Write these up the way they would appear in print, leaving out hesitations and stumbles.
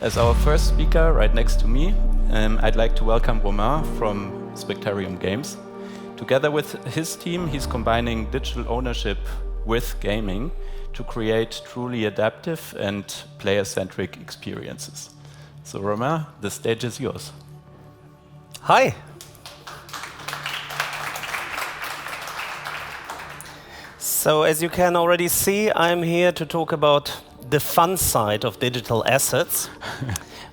As our first speaker right next to me, I'd like to welcome Romain from Spectarium Games. Together with his team, he's combining digital ownership with gaming to create truly adaptive and player-centric experiences. So Romain, the stage is yours. Hi. So as you can already see, I'm here to talk about the fun side of digital assets.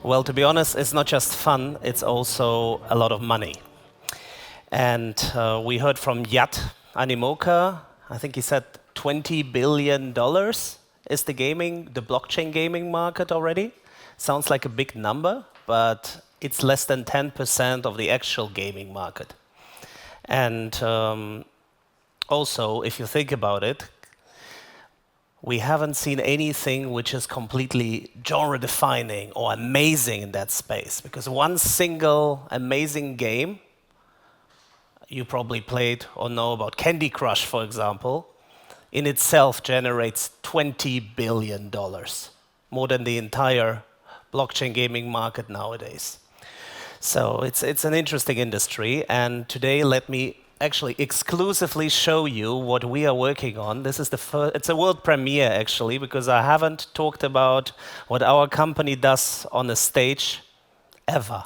Well, to be honest, it's not just fun, it's also a lot of money. And we heard from Yat Animoca, I think he said $20 billion is the blockchain gaming market already. Sounds like a big number, but it's less than 10% of the actual gaming market. And also, if you think about it, we haven't seen anything which is completely genre-defining or amazing in that space. Because one single amazing game, you probably played or know about Candy Crush, for example, in itself generates $20 billion, more than the entire blockchain gaming market nowadays. So it's an interesting industry, and today let me actually exclusively show you what we are working on. This is it's a world premiere actually, because I haven't talked about what our company does on the stage ever.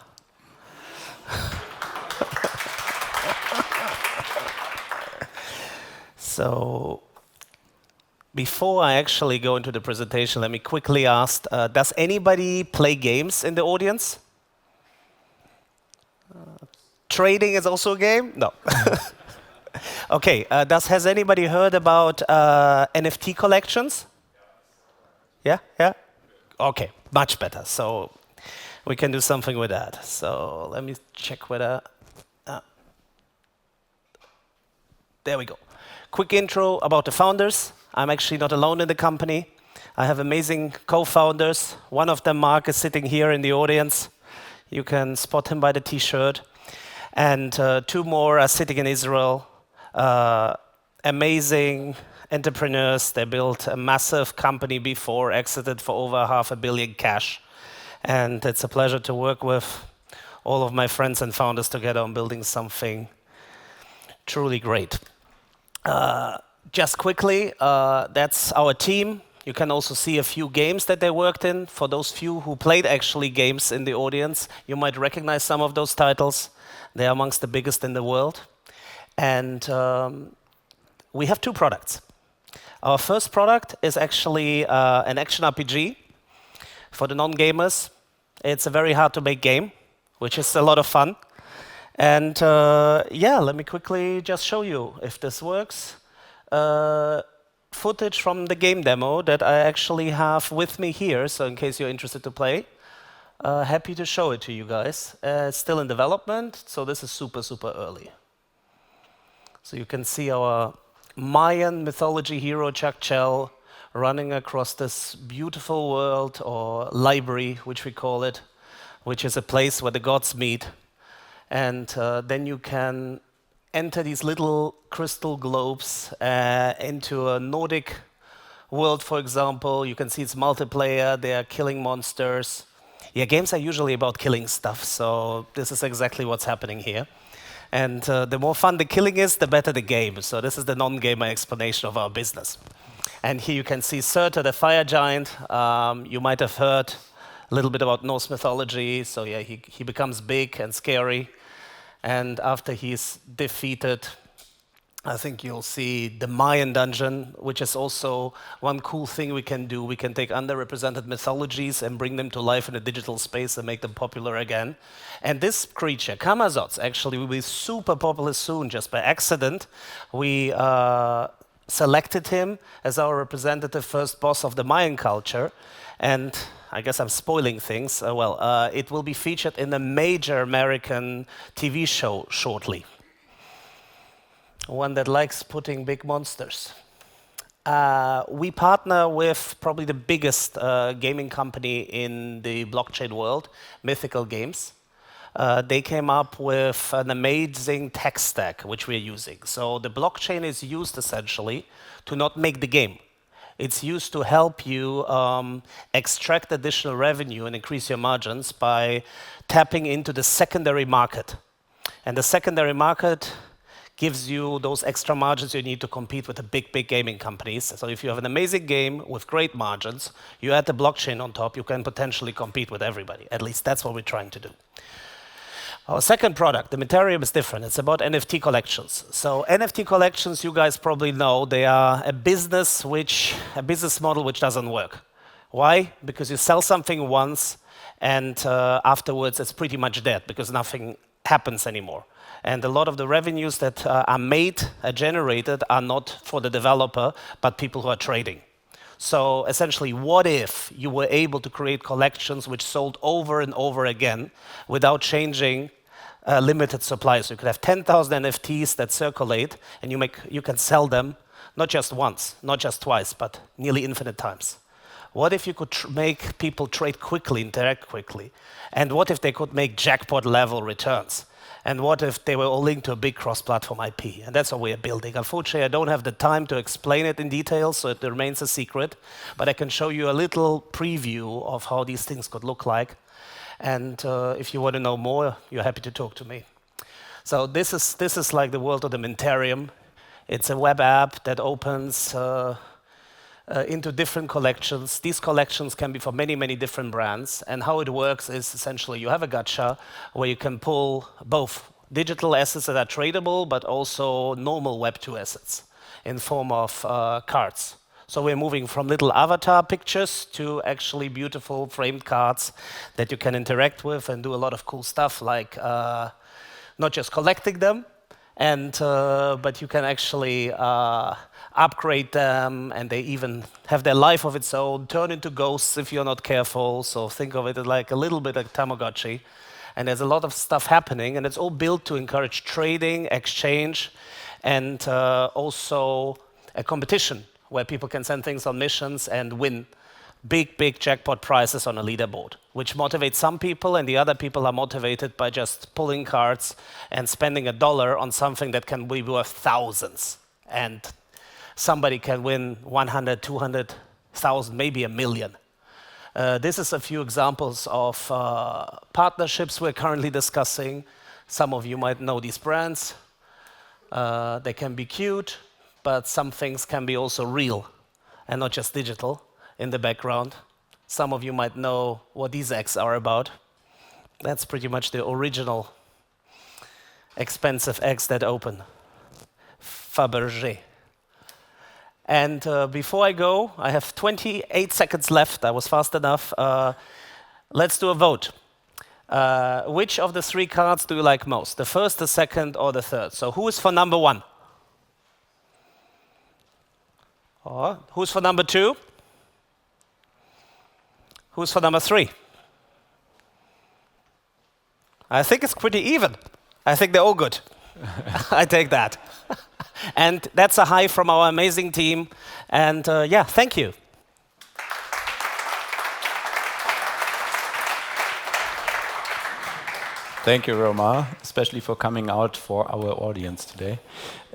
So before I actually go into the presentation, let me quickly ask, does anybody play games in the audience? Trading is also a game? No. Okay, has anybody heard about NFT collections? Yeah? Okay, much better. So we can do something with that. So let me check whether... there we go. Quick intro about the founders. I'm actually not alone in the company. I have amazing co-founders. One of them, Mark, is sitting here in the audience. You can spot him by the t-shirt. And two more are sitting in Israel. Amazing entrepreneurs. They built a massive company before, exited for over $500 million cash. And it's a pleasure to work with all of my friends and founders together on building something truly great. Just quickly, that's our team. You can also see a few games that they worked in. For those few who played actually games in the audience, you might recognize some of those titles. They're amongst the biggest in the world. And we have two products. Our first product is actually an action RPG for the non-gamers. It's a very hard to make game, which is a lot of fun. And let me quickly just show you if this works. Footage from the game demo that I actually have with me here, so in case you're interested to play. Happy to show it to you guys. It's still in development, so this is super, super early. So you can see our Mayan mythology hero, Chakchel, running across this beautiful world, or library, which we call it, which is a place where the gods meet. And then you can enter these little crystal globes into a Nordic world, for example. You can see it's multiplayer, they are killing monsters. Yeah, games are usually about killing stuff, so this is exactly what's happening here. And the more fun the killing is, the better the game. So this is the non-gamer explanation of our business. And here you can see Surtur, the fire giant. You might have heard a little bit about Norse mythology. So yeah, he becomes big and scary. And after he's defeated, I think you'll see the Mayan dungeon, which is also one cool thing we can do. We can take underrepresented mythologies and bring them to life in a digital space and make them popular again. And this creature, Kamazots, actually will be super popular soon. Just by accident, we selected him as our representative first boss of the Mayan culture. And I guess I'm spoiling things. It will be featured in a major American TV show shortly. One that likes putting big monsters. We partner with probably the biggest gaming company in the blockchain world, Mythical Games. They came up with an amazing tech stack, which we're using. So the blockchain is used essentially to not make the game. It's used to help you extract additional revenue and increase your margins by tapping into the secondary market. And the secondary market gives you those extra margins you need to compete with the big gaming companies. So if you have an amazing game with great margins, you add the blockchain on top, you can potentially compete with everybody. At least that's what we're trying to do. Our second product, the Spectarium, is different. It's about NFT collections. So NFT collections, you guys probably know, they are a business model which doesn't work. Why? Because you sell something once, and afterwards it's pretty much dead because nothing happens anymore. And a lot of the revenues that are generated are not for the developer, but people who are trading. So essentially, what if you were able to create collections which sold over and over again without changing limited supply? So you could have 10,000 NFTs that circulate, and you can sell them not just once, not just twice, but nearly infinite times. What if you could make people trade quickly, interact quickly? And what if they could make jackpot level returns? And what if they were all linked to a big cross-platform IP? And that's what we are building. Unfortunately, I don't have the time to explain it in detail, so it remains a secret. But I can show you a little preview of how these things could look like. And if you want to know more, you're happy to talk to me. So this is like the world of the Spectarium. It's a web app that opens into different collections. These collections can be for many different brands. And how it works is essentially you have a gacha where you can pull both digital assets that are tradable, but also normal Web2 assets in form of cards. So we're moving from little avatar pictures to actually beautiful framed cards that you can interact with and do a lot of cool stuff, like not just collecting them, but you can actually upgrade them, and they even have their life of its own, turn into ghosts if you're not careful. So think of it as like a little bit like Tamagotchi. And there's a lot of stuff happening, and it's all built to encourage trading, exchange, and also a competition where people can send things on missions and win big jackpot prizes on a leaderboard, which motivates some people, and the other people are motivated by just pulling cards and spending $1 on something that can be worth thousands. And somebody can win 100, 200,000, maybe $1 million. This is a few examples of partnerships we're currently discussing. Some of you might know these brands. They can be cute, but some things can be also real and not just digital in the background. Some of you might know what these eggs are about. That's pretty much the original expensive eggs that open. Fabergé. And before I go, I have 28 seconds left. I was fast enough. Let's do a vote. Which of the three cards do you like most? The first, the second, or the third? So who is for number 1? Who's for number 2? Who's for number 3? I think it's pretty even. I think they're all good. I take that. And that's a hi from our amazing team. And yeah, thank you. Thank you, Romain, especially for coming out for our audience today.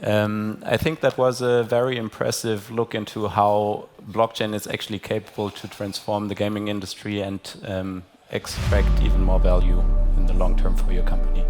I think that was a very impressive look into how blockchain is actually capable to transform the gaming industry and extract even more value in the long term for your company.